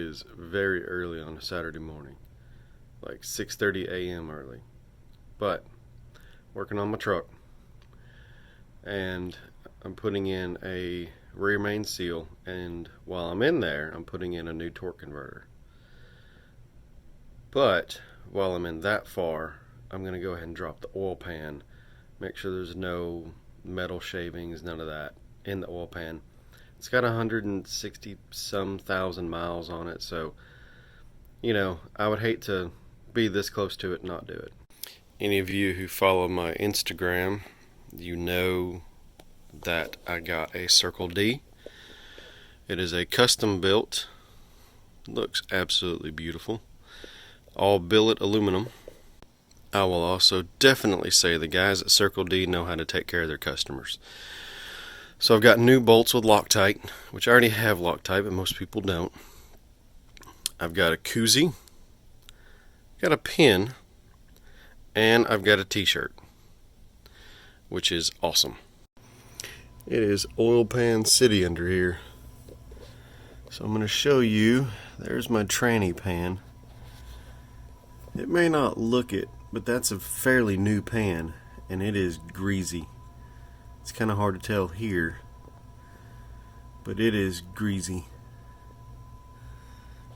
is very early on a Saturday morning, like 6:30 a.m. early, but working on my truck, and I'm putting in a rear main seal, and while I'm in there I'm putting in a new torque converter. But while I'm in that far, I'm going to go ahead and drop the oil pan, make sure there's no metal shavings, none of that in the oil pan. It's got 160 some thousand miles on it, so you know, I would hate to be this close to it and not do it. Any of you who follow my Instagram, you know that I got a Circle D. It is a custom built, looks absolutely beautiful, all billet aluminum. I will also definitely say the guys at Circle D know how to take care of their customers. So I've got new bolts with Loctite, which I already have Loctite, but most people don't. I've got a koozie, got a pin, and I've got a t-shirt, which is awesome. It is oil pan city under here. So I'm going to show you, there's my tranny pan. It may not look it, but that's a fairly new pan, and it is greasy. It's kind of hard to tell here, but it is greasy.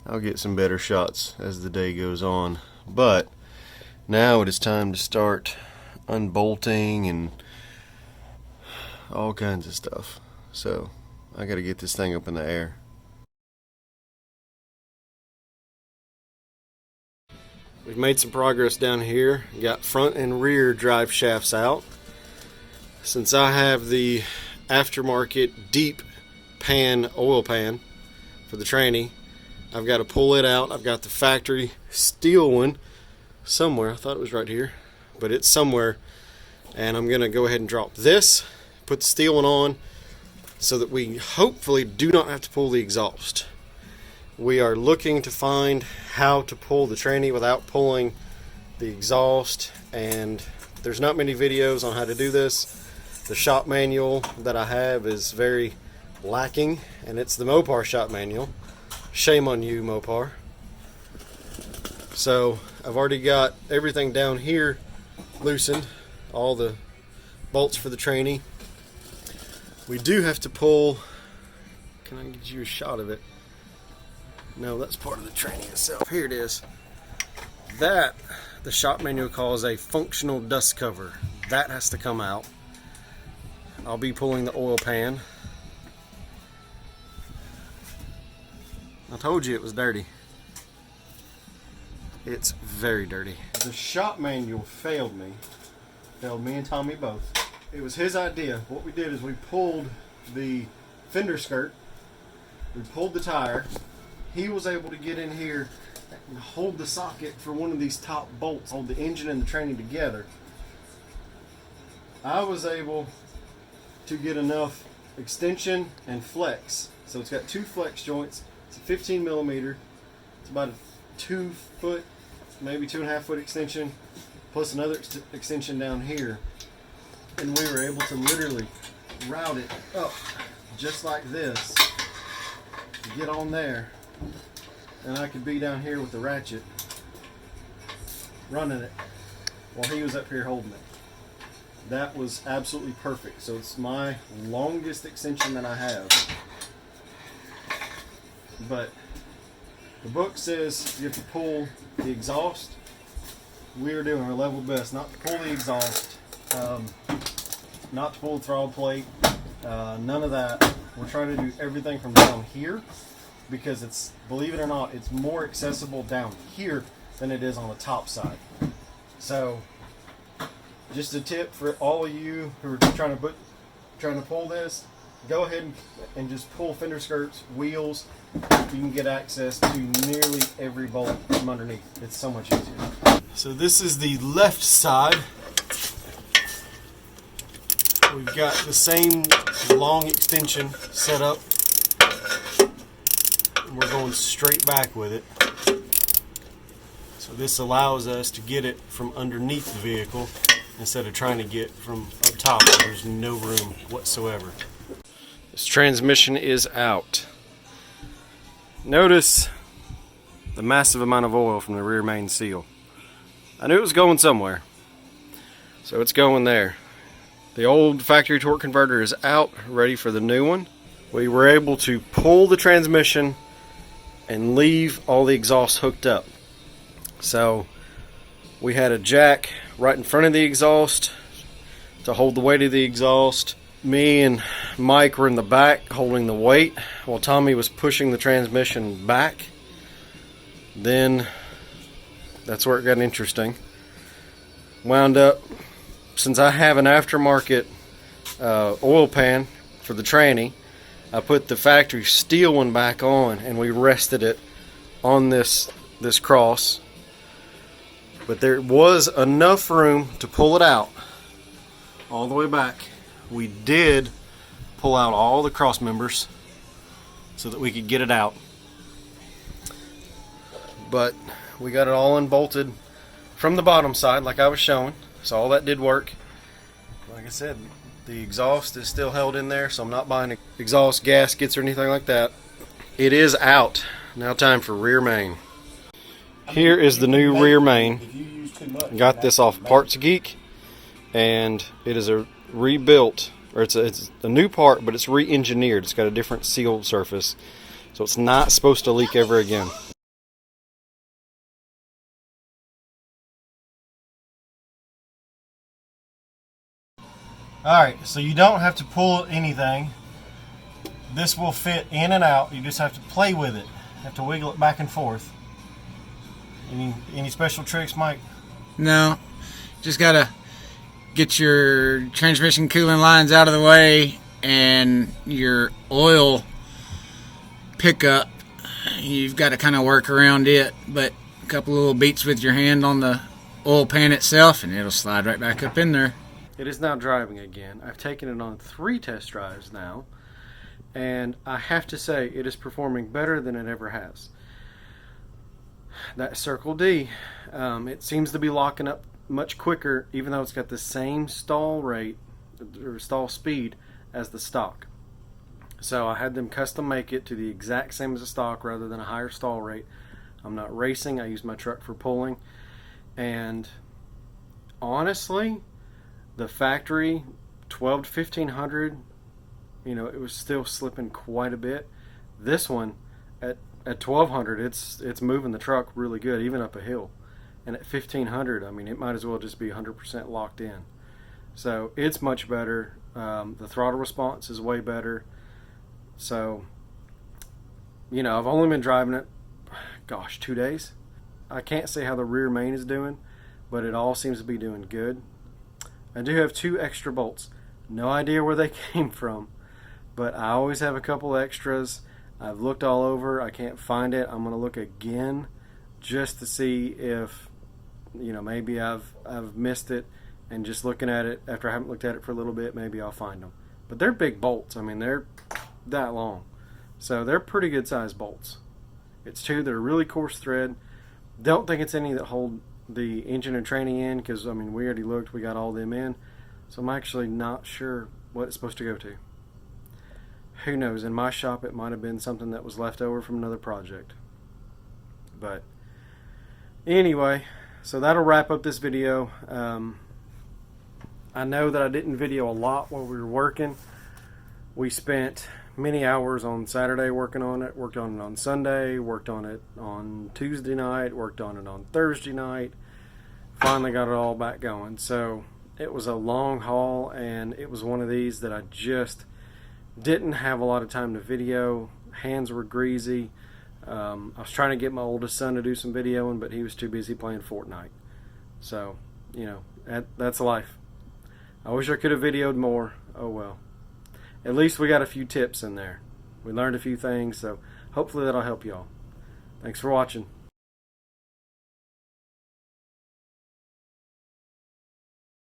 I'll get some better shots as the day goes on, but now it is time to start unbolting and all kinds of stuff. So I got to get this thing up in the air. We've made some progress down here. Got front and rear drive shafts out. Since I have the aftermarket deep pan oil pan for the tranny, I've got to pull it out. I've got the factory steel one somewhere. I thought it was right here, but it's somewhere. And I'm going to go ahead and drop this, put the steel one on, so that we hopefully do not have to pull the exhaust. We are looking to find how to pull the tranny without pulling the exhaust, and there's not many videos on how to do this. The shop manual that I have is very lacking, and it's the Mopar shop manual. Shame on you, Mopar. So I've already got everything down here loosened, all the bolts for the tranny. We do have to pull, can I get you a shot of it? No, that's part of the tranny itself. Here it is. That the shop manual calls a functional dust cover. That has to come out. I'll be pulling the oil pan. I told you it was dirty. It's very dirty. The shop manual failed me and Tommy both. It was his idea. What we did is we pulled the fender skirt, we pulled the tire. He was able to get in here and hold the socket for one of these top bolts, hold the engine and the tranny together. I was able to get enough extension and flex. So it's got two flex joints. It's a 15 millimeter. It's about a 2 foot, maybe 2.5 foot extension, plus another extension down here. And we were able to literally route it up just like this, get on there, and I could be down here with the ratchet running it while he was up here holding it. That was absolutely perfect. So it's my longest extension that I have. But the book says you have to pull the exhaust. We are doing our level best not to pull the exhaust, not to pull the throttle plate, none of that. We're trying to do everything from down here because it's, believe it or not, it's more accessible down here than it is on the top side. So just a tip for all of you who are trying to pull this, go ahead and just pull fender skirts, wheels. You can get access to nearly every bolt from underneath. It's so much easier. So this is the left side. We've got the same long extension set up. We're going straight back with it. So this allows us to get it from underneath the vehicle instead of trying to get from up top where there's no room whatsoever. This transmission is out. Notice the massive amount of oil from the rear main seal. I knew it was going somewhere, so it's going there. The old factory torque converter is out, ready for the new one. We were able to pull the transmission and leave all the exhaust hooked up. So we had a jack right in front of the exhaust to hold the weight of the exhaust. Me and Mike were in the back holding the weight while Tommy was pushing the transmission back. Then that's where it got interesting. Wound up, since I have an aftermarket oil pan for the tranny, I put the factory steel one back on and we rested it on this cross. But there was enough room to pull it out all the way back. We did pull out all the cross members so that we could get it out. But we got it all unbolted from the bottom side like I was showing. So all that did work. Like I said, the exhaust is still held in there, so I'm not buying exhaust gaskets or anything like that. It is out. Now time for rear main. Here is the new rear main. Got this off Parts Geek, and it is a rebuilt, or it's a new part, but it's re-engineered. It's got a different seal surface, so it's not supposed to leak ever again. Alright, so you don't have to pull anything. This will fit in and out. You just have to play with it. You have to wiggle it back and forth. Any special tricks, Mike? No. Just gotta get your transmission cooling lines out of the way and your oil pickup. You've got to kind of work around it, but a couple little beats with your hand on the oil pan itself and it'll slide right back up in there. It is now driving again. I've taken it on 3 test drives now, and I have to say it is performing better than it ever has. That Circle D, it seems to be locking up much quicker, even though it's got the same stall rate or stall speed as the stock. So I had them custom make it to the exact same as the stock rather than a higher stall rate. I'm not racing. I use my truck for pulling, and honestly, the factory 12 to 1500, you know, it was still slipping quite a bit. This one at 1200, it's moving the truck really good, even up a hill. And at 1500, I mean, it might as well just be 100% locked in. So it's much better. The throttle response is way better. So, you know, I've only been driving it, gosh, 2 days. I can't say how the rear main is doing, but it all seems to be doing good. I do have 2 extra bolts. No idea where they came from, but I always have a couple extras. I've looked all over. I can't find it. I'm going to look again just to see if, you know, maybe I've missed it, and just looking at it after I haven't looked at it for a little bit, maybe I'll find them. But they're big bolts. I mean, they're that long. So they're pretty good sized bolts. It's 2 that are really coarse thread. Don't think it's any that hold the engine and tranny in, because I mean, we already looked, we got all them in, so I'm actually not sure what it's supposed to go to. Who knows? In my shop it might have been something that was left over from another project. But anyway, so that'll wrap up this video. I know that I didn't video a lot while we were working. We spent many hours on Saturday working on it, worked on it on Sunday, worked on it on Tuesday night, worked on it on Thursday night, finally got it all back going. So it was a long haul, and it was one of these that I just didn't have a lot of time to video. Hands were greasy. I was trying to get my oldest son to do some videoing, but he was too busy playing Fortnite. So, you know, that's life. I wish I could have videoed more. Oh well. At least we got a few tips in there. We learned a few things, so hopefully that'll help y'all. Thanks for watching.